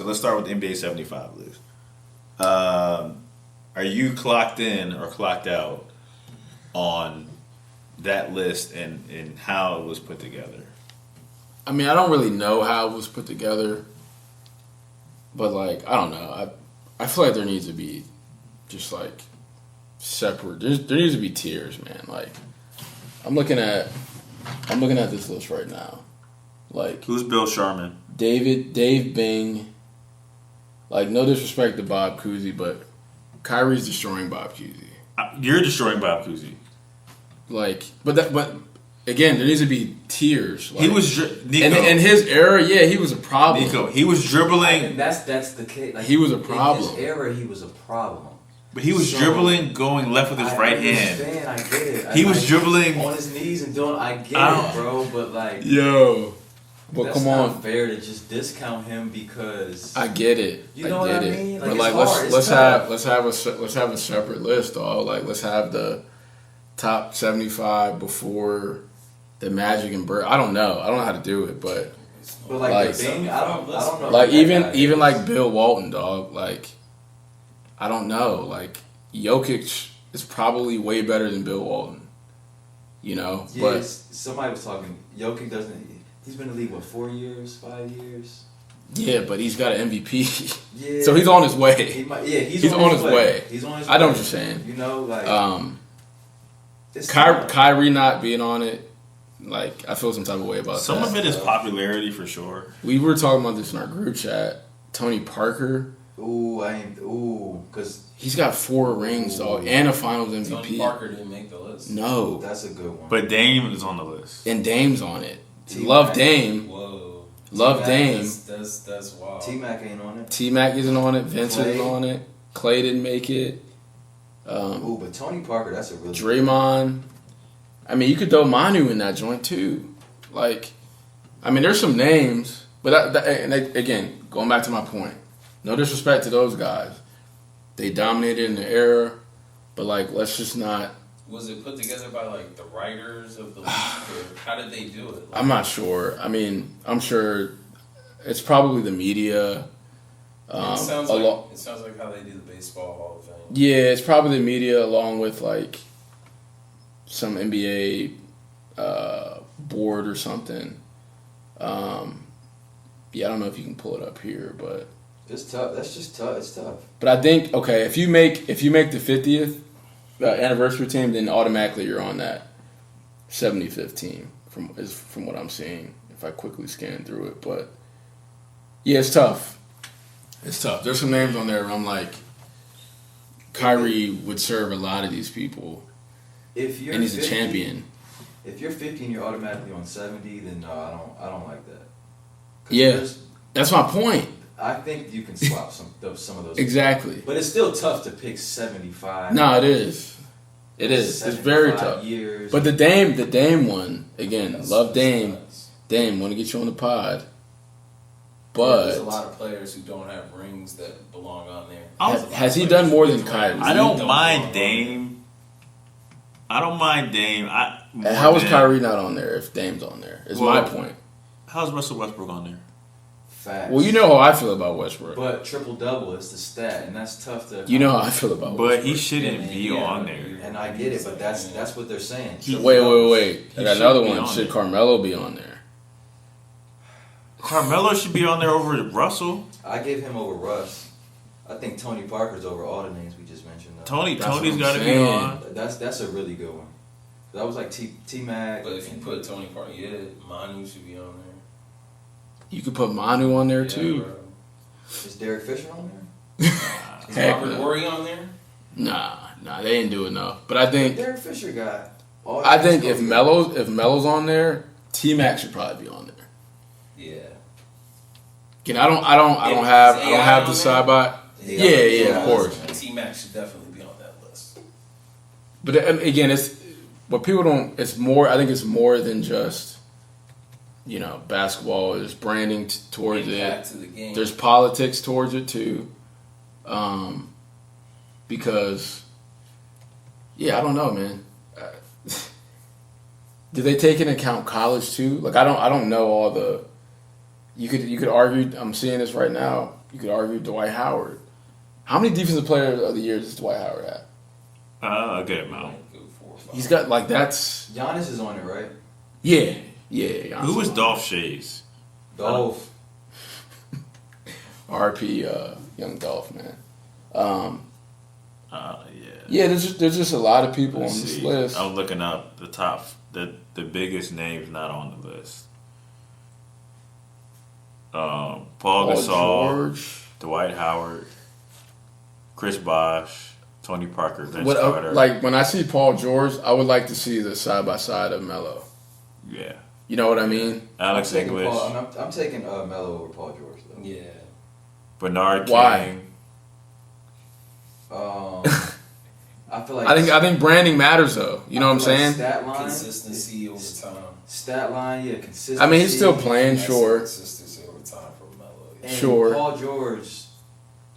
So let's start with the NBA 75 list. Are you clocked in or clocked out on that list and how it was put together? I mean, I don't really know how it was put together, but like I don't know. I feel like there needs to be just like separate. There needs to be tiers, man. Like I'm looking at this list right now. Like Who's Bill Sharman? Dave Bing. Like no disrespect to Bob Cousy, but Kyrie's destroying Bob Cousy. You're destroying Bob Cousy. Like, but again, there needs to be tiers. Like, He was Nico. in his era, yeah, he was a problem. Nico, he was dribbling. And that's the case. Like, He was a problem. In his era, he was a problem. But he was dribbling, going left with his right hand. I get it. He was dribbling on his knees and doing. I get it, bro. But like, Yo, but that's come not on, fair to just discount him because I get it. You know what I mean? But Like, like, it's hard. let's have a separate list, dog. Like, let's have the top 75 before the Magic and Bird. I don't know how to do it, but like the Bing, I don't know. like even like Bill Walton, dog. Like, I don't know. Like, Jokic is probably way better than Bill Walton. You know, Yeah, but somebody was talking. Jokic doesn't. He's been in the league, what, 4 years, 5 years? yeah, but he's got an MVP. Yeah. So he's on his way. He's on his way. He's on his way. I know what you're saying. You know, like Kyrie not being on it, like I feel some type of way about some that. of it is popularity for sure. We were talking about this in our group chat. Tony Parker. because He's got 4 rings, dog, and a Finals MVP. Tony Parker didn't make the list. No, that's a good one. But Dame is on the list. and Dame's on it. T-Mac. Love Dame. Whoa. Love T-Mac, Dame. That's wild. T-Mac ain't on it. T-Mac isn't on it. Vince Clay. isn't on it. Clay didn't make it. But Tony Parker, that's a really Draymond. I mean, you could throw Manu in that joint too. Like, I mean, there's some names, but again, going back to my point, no disrespect to those guys, they dominated in the era, but like, let's just not. Was it put together by like the writers of the league, or how did they do it? I'm not sure. I mean, I'm sure it's probably the media. It sounds like how they do the baseball Hall of Fame. Yeah, it's probably the media along with like some NBA board or something. Yeah, I don't know if you can pull it up here, but it's tough. That's just tough. It's tough. but I think okay, if you make the 50th anniversary team, then automatically you're on that 75th team from what I'm seeing. If I quickly scan through it, but yeah, it's tough. It's tough. There's some names on there where I'm like, Kyrie would serve a lot of these people, If you're and he's 50, a champion. If you're 50 and you're automatically on 70, then no, I don't like that. Yeah, that's my point. I think you can swap some of those. Exactly. But it's still tough to pick 75. No, it is. It is. It's very tough. Years. But the Dame one again. Love Dame. Dame, want to get you on the pod. But there's a lot of players who don't have rings that belong on there. Has he done more than Kyrie? I don't mind Dame. How is Kyrie not on there if Dame's on there? Is my point. How's Russell Westbrook on there? Facts. Well, you know how I feel about Westbrook. But triple double is the stat, and that's tough to. You know how I feel about But Westbrook. he shouldn't be on there. And I get it, but that's what they're saying. Wait. I got another should be one. on Should there. Carmelo be on there? Carmelo should be on there over Russell. I give him over Russ. I think Tony Parker's over all the names we just mentioned. Though. Tony's what I'm got to be saying. on. That's a really good one. That was like T-Mac. But if you put Tony Parker, Manu should be on there. You could put Manu on there Yeah, too. bro. Is Derek Fisher on there? Is Heck Robert no. Horry on there? Nah, they didn't do enough. But I think Derek Fisher got. All I think if Melo's on there, T-Mac should probably be on there. Yeah. Again, I don't have the side by. Yeah, of course. T-Mac should definitely be on that list. But again, it's what people don't. It's more. I think it's more than just basketball. There's branding towards Impact it. to the game. There's politics towards it too. Because I don't know, man. Do they take into account college too? Like I don't know all the. You could argue. I'm seeing this right now. You could argue Dwight Howard. How many defensive player of the year does Dwight Howard have? A good amount. Like, go 4 or 5. He's got like that's Giannis is on it, right? yeah. Who was Dolph Shays? Dolph. RP young Dolph, man. Yeah. Yeah, there's just a lot of people Let's on this see. list. I was looking up the top, the biggest names not on the list. Paul Gasol, George. Dwight Howard, Chris Bosh, Tony Parker, Vince What Carter. like when I see Paul George, I would like to see the side by side of Melo. Yeah. You know what I mean? Alex I'm taking English, I'm taking Melo over Paul George though. Yeah. Bernard Why? King. I feel like I think branding matters though. You know what I'm feel like saying? Stat line, Consistency over time. Stat line, yeah, consistency. I mean, he's still playing, That's sure. Consistency over time for Melo. Yeah. And Sure. Paul George,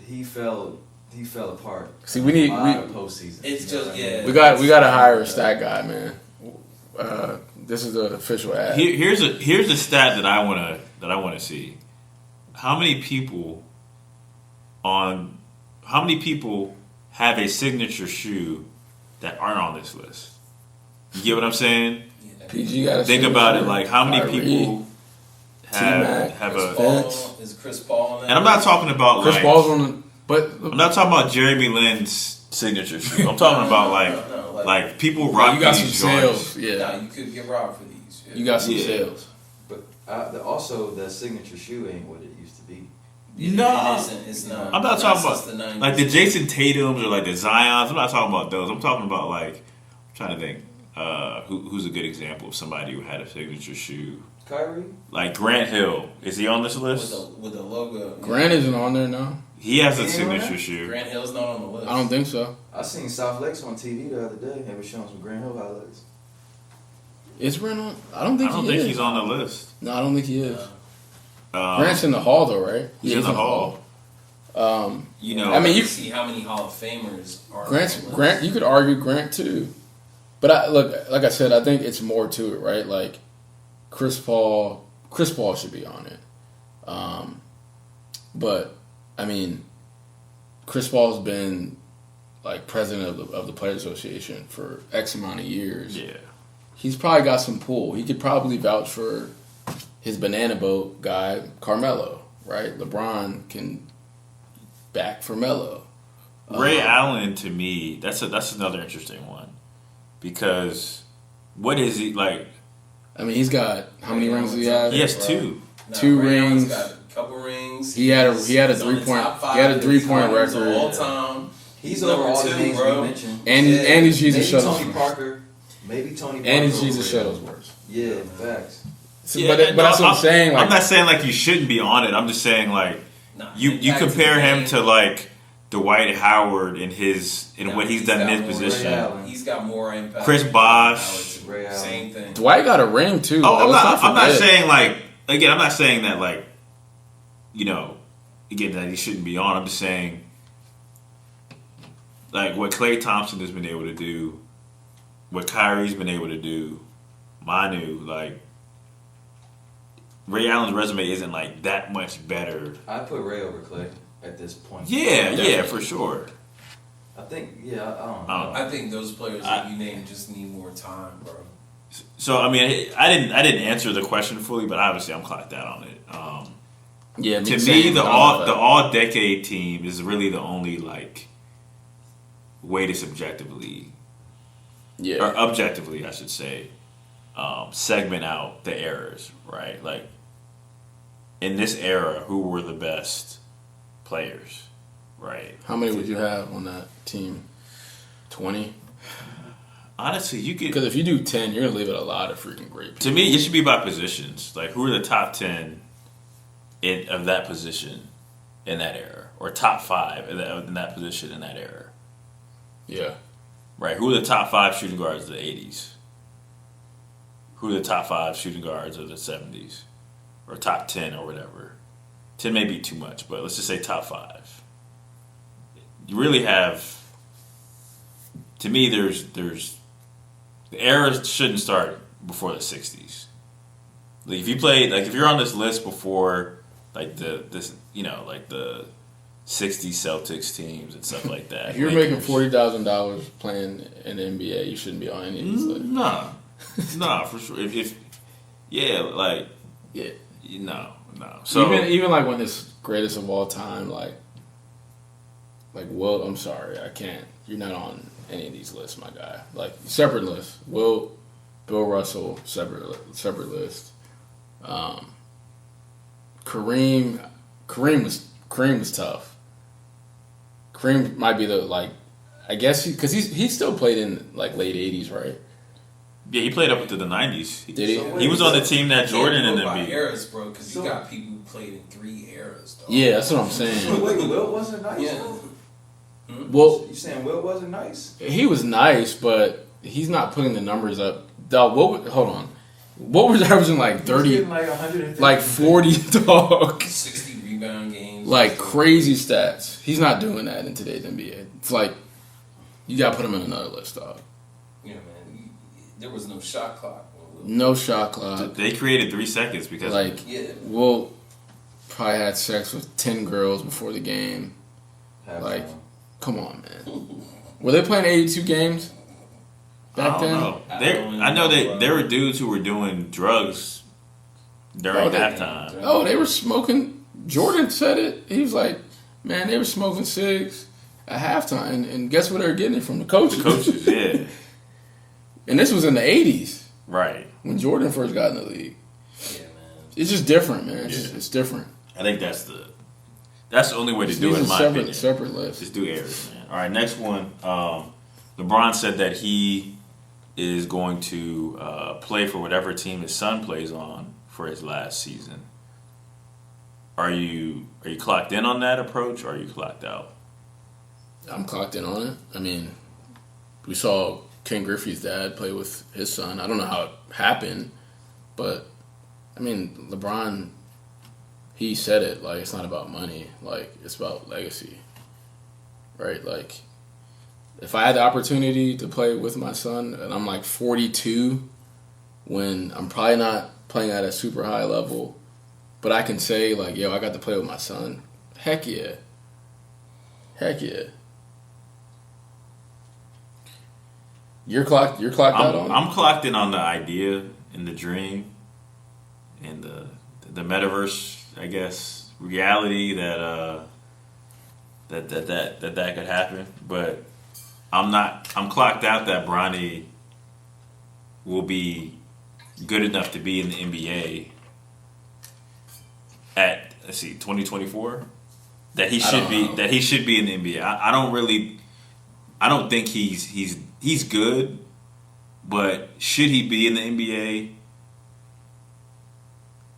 he fell apart. See, we need a lot of postseason. It's You know just- what I mean? yeah. we got to hire a stat guy, man. This is the official ad. Here's a stat that I wanna see. How many people have a signature shoe that aren't on this list? You get what I'm saying? Yeah. PG got to Think about it. Like how many Kyrie, people T-Mac, have Chris a? Paul, Vince. is Chris Paul on that? And I'm not talking about Chris like. Paul's on the, but I'm not talking about Jeremy Lin's signature shoe. I'm talking about No, like people rock you got some these sales. joints. Yeah, Nah, you could get robbed for these. Yeah. you got some Yeah. sales. But also, the signature shoe ain't what it used to be. No. It isn't. It's not. I'm not talking since about the 90s. like the Jason Tatum's or like the Zions. I'm not talking about those. I'm talking about like I'm trying to think who's a good example of somebody who had a signature shoe. Kyrie? Like Grant Hill. Is he on this with list? the logo. Grant isn't on there now. He has a He ain't on signature that? shoe. Grant Hill's not on the list. I don't think so. I seen South Lakes on TV the other day. They were showing some Grant Hill highlights. Is Grant on? I don't I think don't he think is. he's on the list. No, I don't think he is. Um, Grant's in the hall though, right? he's Yeah, in the hall. You know, I mean, you- see how many Hall of Famers are. Grant's on the list. Grant. You could argue Grant too, but like I said, I think it's more to it, right? Like Chris Paul should be on it, but I mean, Chris Paul's been like president of the Players Association for X amount of years. yeah. He's probably got some pull. He could probably vouch for his banana boat guy, Carmelo, right? LeBron can back for Melo. Ray Allen to me, that's another interesting one because what is he like? I mean, he's got how many rings does he have? He has two. No, Two Ray Allen's rings. got a couple rings. He had a He's on the 3-point top five he had a 3-point of record. all time. He's Number over all the two, names bro. we mentioned. And Yeah. and he's Jesus Maybe Tony Shuttlesworth. Parker. Maybe Tony Parker. And he's over Jesus Ray. Shuttlesworth. Yeah, facts. So, Yeah, but no, that's what I'm saying. Like, I'm not saying like you shouldn't be on it. I'm just saying like Nah, you impact to compare the him game. to like Dwight Howard in No, what he's done in got his more- position. Ray Allen. He's got more impact. Chris than Bosh. Howard. Ray Allen. Same thing. Dwight got a ring too. Oh, I'm Let's not forget. saying like again. I'm not saying that like you know again that he shouldn't be on. I'm just saying like what Klay Thompson has been able to do, what Kyrie's been able to do, Manu like. Ray Allen's resume isn't like that much better. I put Ray over Clay at this point. Yeah, for sure. I think, I don't know. I think those players that you named just need more time, bro. So I mean, I didn't answer the question fully, but obviously I'm clocked out on it. Yeah, To me, same. the I don't know. all decade team is really the only like way to subjectively Yeah, or objectively, I should say, segment out the errors, right? Like in this era, who were the best players, right? how many would you have on that team? 20. Honestly, you could. Because if you do 10, you're gonna leave it a lot of freaking great people. To me, it should be by positions. Like, who are the top 10 of that position in that era? Or top 5 in that position in that era? Yeah. Right? Who are the top 5 shooting guards of the 80s? Who are the top 5 shooting guards of the 70s? Or top 10 or whatever. 10 may be too much, but let's just say top 5. You really have... To me, there's the era shouldn't start before the 60s. Like if you played, like if you're on this list before, like the like the '60s Celtics teams and stuff like that. If you're making $40,000 playing in the NBA, you shouldn't be on any of these lists. Nah, for sure. If yeah, like Yeah. no. So even like when it's greatest of all time, like Wilt, I'm sorry, I can't. You're not on any of these lists, my guy. Like separate lists. Wilt, Bill Russell, separate list. Kareem was tough. Kareem might be I guess because he still played in like late '80s, right? yeah, he played up into the '90s. Did he? He was on the team that Jordan and them beat. eras, bro, because you got people who played in 3 eras, though. Yeah, that's what I'm saying. Wait, Wilt wasn't nice? Yeah. Well, You saying Wilt wasn't nice? he was nice, but he's not putting the numbers up. Dog, hold on. What was averaging like He was 30, getting like 150. like 40, dog? 60 rebound games. Like crazy stats. He's not doing that in today's NBA. It's like you gotta put him in another list, dog. Yeah, man. There was no shot clock. No shot clock. They created 3 seconds because Yeah. Will probably had sex with 10 girls before the game. Like, come on, man. Were they playing 82 games back then? I know there were dudes who were doing drugs during halftime. Oh, they were smoking. Jordan said it. He was like, man, they were smoking cigs at halftime. And guess where they were getting it from? The coaches. The coaches, yeah. And this was in the 80s Right. when Jordan first got in the league. Yeah, man. It's just different, man. Yeah. It's different. I think that's the only way to do it, in my opinion. Separate list. Just do errors, man. All right, next one. LeBron said that he is going to play for whatever team his son plays on for his last season. Are you clocked in on that approach, or are you clocked out? I'm clocked in on it. I mean, we saw Ken Griffey's dad play with his son. I don't know how it happened, but I mean, LeBron, he said it, like, it's not about money, like, it's about legacy, right? Like, if I had the opportunity to play with my son and I'm like 42, when I'm probably not playing at a super high level, but I can say, like, yo, I got to play with my son, heck yeah. Heck yeah. You're clocked out on it? I'm clocked in on the idea and the dream and the metaverse, I guess, reality that could happen. But I'm clocked out that Bronny will be good enough to be in the NBA at 2024. That he should be in the NBA. I don't think he's good, but should he be in the NBA?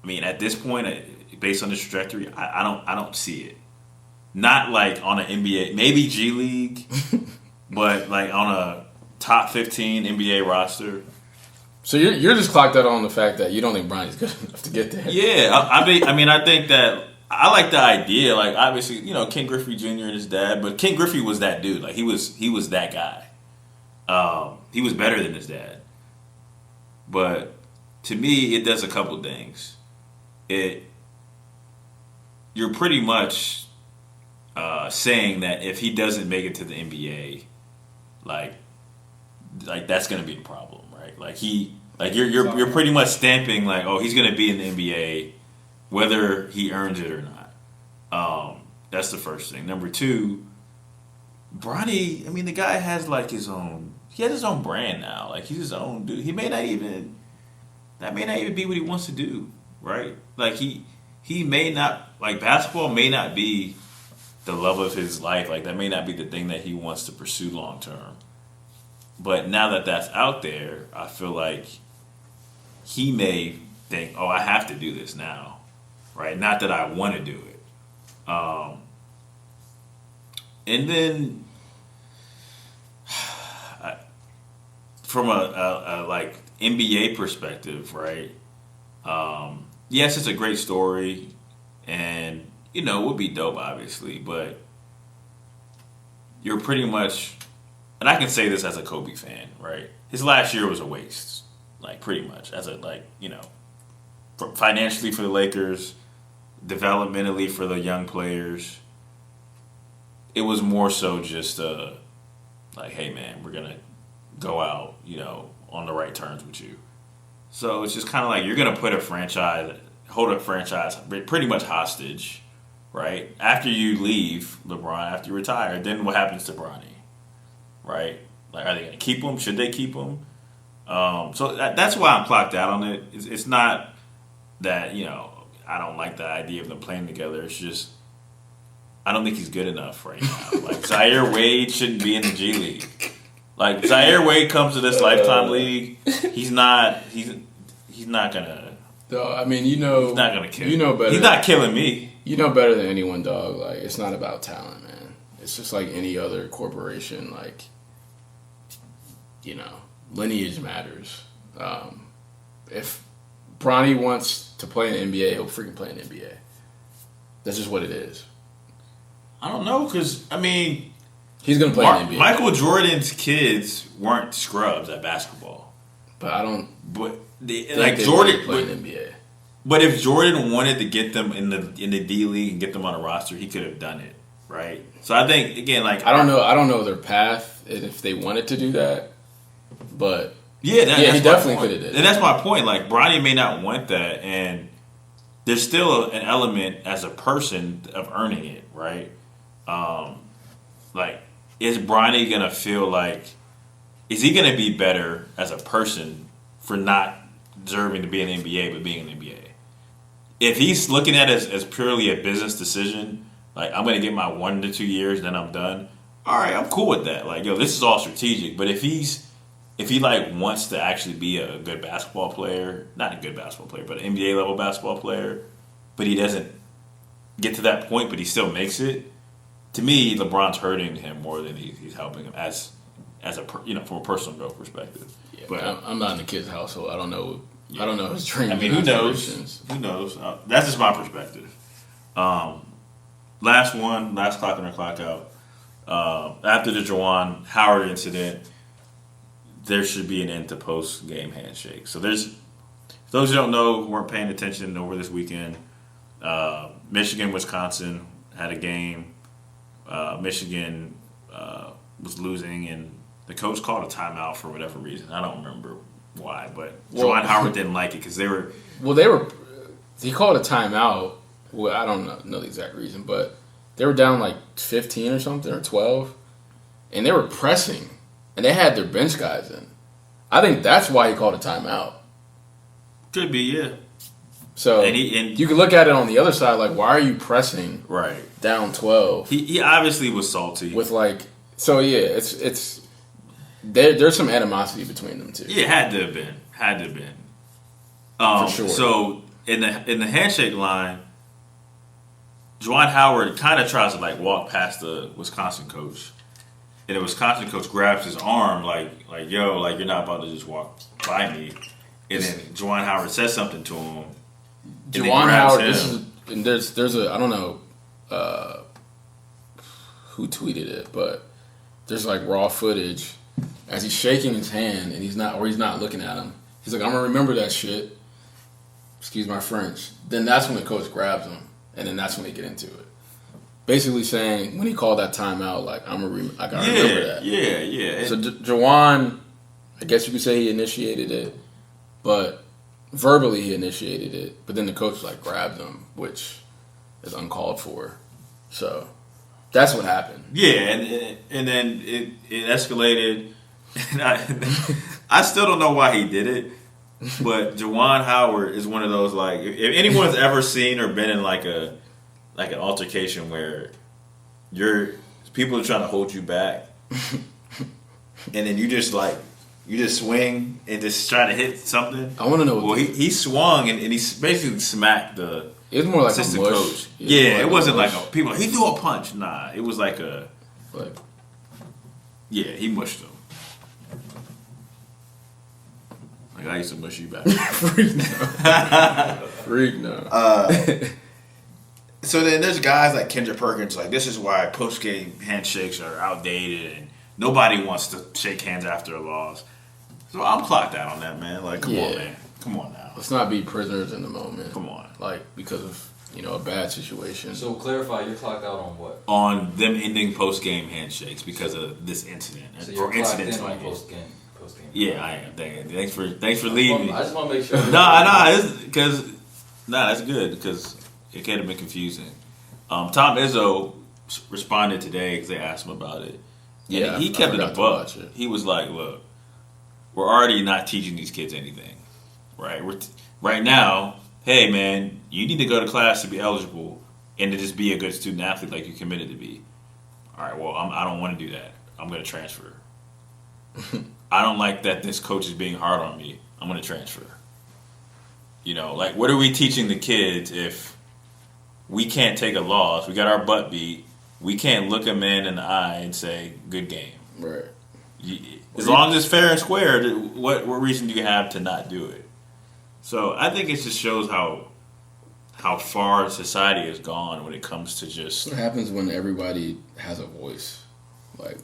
I mean, at this point, based on the trajectory, I don't see it. Not like on an NBA, maybe G League, but like on a top 15 NBA roster. So you're just clocked out on the fact that you don't think Bronny's good enough to get there. Yeah, I think that I like the idea. Like, obviously, Ken Griffey Jr. and his dad, but Ken Griffey was that dude. Like, he was that guy. He was better than his dad. But to me, it does a couple things. You're pretty much saying that if he doesn't make it to the NBA, like that's going to be a problem, right? You're pretty much stamping like, oh, he's going to be in the NBA, whether he earns it or not. That's the first thing. Number two, Bronny, I mean, the guy has like his own. He has his own brand now. Like, he's his own dude. That may not even be what he wants to do, right? Like, he may not, like, basketball may not be the love of his life. Like, that may not be the thing that he wants to pursue long term. But now that that's out there, I feel like he may think, oh, I have to do this now, right? Not that I want to do it. And then from a like NBA perspective, right? Yes, it's a great story, and it would be dope, obviously, but you're pretty much, and I can say this as a Kobe fan, right? His last year was a waste, like, pretty much, as a, like, financially for the Lakers, developmentally for the young players. It was more so just like, hey man, we're gonna go out, on the right terms with you. So it's just kind of like you're gonna hold a franchise pretty much hostage, right? After you leave LeBron, after you retire, then what happens to Bronny, right? Like, are they gonna keep him? Should they keep him? So that's why I'm clocked out on it. It's not that I don't like the idea of them playing together. It's just I don't think he's good enough right now. Like, Zaire Wade shouldn't be in the G League. Like, Zaire Wade comes to this Lifetime League. He's not gonna. I mean, he's not gonna kill. Better. He's not killing me. You know better than anyone, dog. Like, it's not about talent, man. It's just like any other corporation. Like, lineage matters. If Bronny wants to play in the NBA, he'll freaking play in the NBA. That's just what it is. I don't know, because, he's going to play in the NBA. Michael Jordan's kids weren't scrubs at basketball. But I don't... But, Jordan... play in the NBA. But if Jordan wanted to get them in the D League and get them on a roster, he could have done it, right? So I think, again, I don't know their path, and if they wanted to do that, but... he definitely could have did it. And that's my point. Like, Bronny may not want that, and there's still an element as a person of earning it, right? Like, is Bronny gonna feel like, is he gonna be better as a person for not deserving to be in the NBA but being in the NBA? If he's looking at it as purely a business decision, like, I'm gonna get my 1 to 2 years and then I'm done. All right, I'm cool with that. Like, this is all strategic. But if he wants to actually be a good basketball player, not a good basketball player, but an NBA level basketball player, but he doesn't get to that point, but he still makes it. To me, LeBron's hurting him more than he's helping him as from a personal growth perspective. Yeah, but I'm not in the kid's household. I don't know. Yeah. I don't know his dreams. Who knows? Who knows? That's just my perspective. Last clock in or clock out. After the Juwan Howard incident, there should be an end to post-game handshake. So those who don't know, who weren't paying attention over this weekend, Michigan, Wisconsin had a game. Michigan was losing, and the coach called a timeout for whatever reason. I don't remember why, but Juwan Howard didn't like it because they were... Well, he called a timeout. Well, I don't know the exact reason, but they were down like 15 or something, or 12, and they were pressing. And they had their bench guys in. I think that's why he called a timeout. Could be, yeah. So and you can look at it on the other side, like, why are you pressing down 12? He obviously was salty. With it's there's some animosity between them two. Yeah, it had to have been. For sure. So in the handshake line, Juwan Howard kind of tries to walk past the Wisconsin coach. And the Wisconsin coach grabs his arm like, yo, you're not about to just walk by me. And then Juwan Howard says something to him. Juwan Howard, there's a, I don't know who tweeted it, but there's raw footage as he's shaking his hand and he's not looking at him. He's like, I'm gonna remember that shit. Excuse my French. Then that's when the coach grabs him, and then that's when they get into it. Basically saying, when he called that timeout, I gotta remember that. Yeah. So Juwan, I guess you could say he initiated it, but verbally he initiated it. But then the coach grabbed him, which is uncalled for. So that's what happened. Yeah, and then it escalated. And I still don't know why he did it, but Juwan Howard is one of those if anyone's ever seen or been in an altercation where people are trying to hold you back, and then you just swing and just try to hit something. I want to know. Well, he swung and he basically smacked the it was more like assistant a mush. coach. It wasn't people. He threw a punch. Nah, it was he mushed him. I used to mush you back. Freak no. So then there's guys like Kendrick Perkins, this is why post-game handshakes are outdated and nobody wants to shake hands after a loss. So I'm clocked out on that, man. Come on, man. Come on now. Let's not be prisoners in the moment. Come on. Because of a bad situation. So clarify, you're clocked out on what? On them ending post game handshakes because of this incident So you're clocked incidents in on like it. post game. Yeah, I am. Thanks for leading me. I just want to make sure. That's good because it could have been confusing. Tom Izzo responded today because they asked him about it. Yeah, he kept it a buck. He was like, "Look, we're already not teaching these kids anything, right? Right now, hey man, you need to go to class to be eligible and to just be a good student athlete like you committed to be. All right, well, I don't want to do that. I'm going to transfer. I don't like that this coach is being hard on me. I'm going to transfer. Like, what are we teaching the kids if we can't take a loss? We got our butt beat. We can't look a man in the eye and say, good game. Right. As long as it's fair and square, what reason do you have to not do it? So I think it just shows how far society has gone when it comes to just... What happens when everybody has a voice? Like,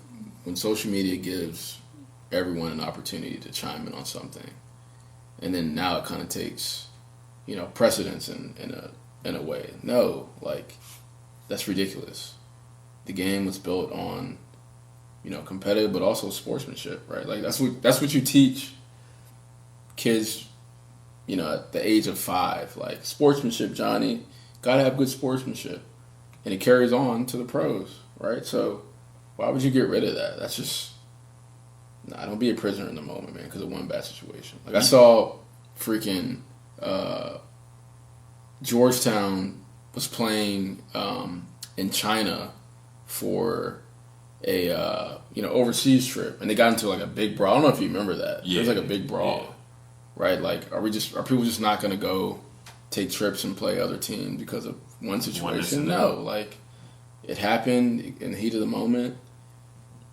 when social media gives everyone an opportunity to chime in on something. And then now it kind of takes, precedence in a way. No, like, that's ridiculous. The game was built on, competitive, but also sportsmanship, right? Like, that's what you teach kids, at the age of 5. Like, sportsmanship, Johnny, gotta have good sportsmanship. And it carries on to the pros, right? So, why would you get rid of that? That's just... Nah, don't be a prisoner in the moment, man, because of one bad situation. Like, I saw freaking Georgetown was playing in China for a overseas trip, and they got into like a big brawl. I don't know if you remember that. Yeah. It was like a big brawl, right? Like, are people just not going to go take trips and play other teams because of one situation? No, like, it happened in the heat of the moment.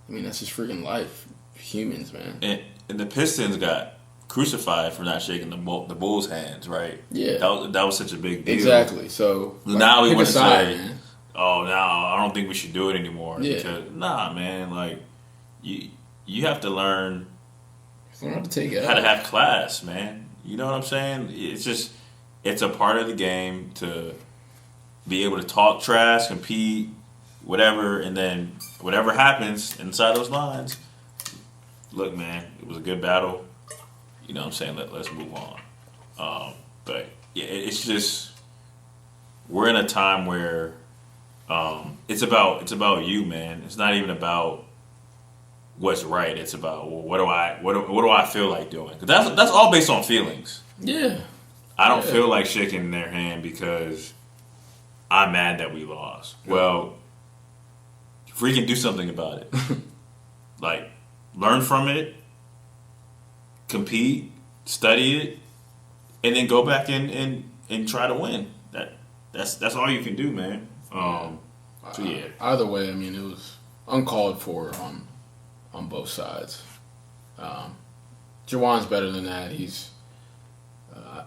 I mean, that's just freaking life. Humans, man. And the Pistons got crucified for not shaking the Bulls' hands, right? Yeah. That was such a big deal. Exactly. So now we want to say, man. "Oh, now I don't think we should do it anymore." Yeah. Because man, like you have to learn how to take it how to have class, man. You know what I'm saying? It's a part of the game to be able to talk trash, compete, whatever, and then whatever happens inside those lines. Look, man, it was a good battle. You know what I'm saying? Let's move on. But yeah, it's just we're in a time where it's about you, man. It's not even about what's right. It's about, well, what do I feel like doing? Because that's all based on feelings. Yeah. I don't feel like shaking their hand because I'm mad that we lost. Well, freaking do something about it. Like, learn from it, compete, study it, and then go back and try to win. That's all you can do, man. So yeah. Either way, I mean, it was uncalled for on both sides. Jawan's better than that. He's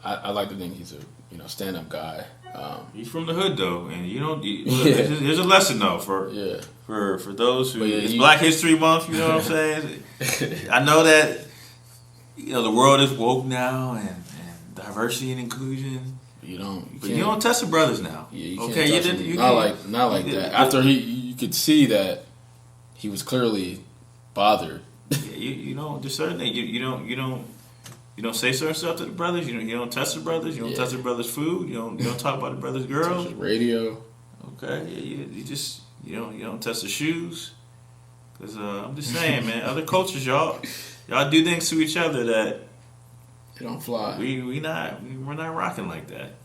I like to think he's a stand-up guy. He's from the hood though, and there's a lesson though for those who it's Black History Month. You know what I'm saying? I know that the world is woke now and diversity and inclusion. You don't test the brothers now. Yeah, you okay, can't touch him. Not like that. After you could see that he was clearly bothered. Yeah, you don't do certain things. You don't say certain stuff to the brothers. You don't test the brothers. You don't test the brothers' food. You don't talk about the brothers' girls. Touch radio. Okay, you just you don't test the shoes. Cause I'm just saying, man. Other cultures, y'all do things to each other that It don't fly. we're not rocking like that.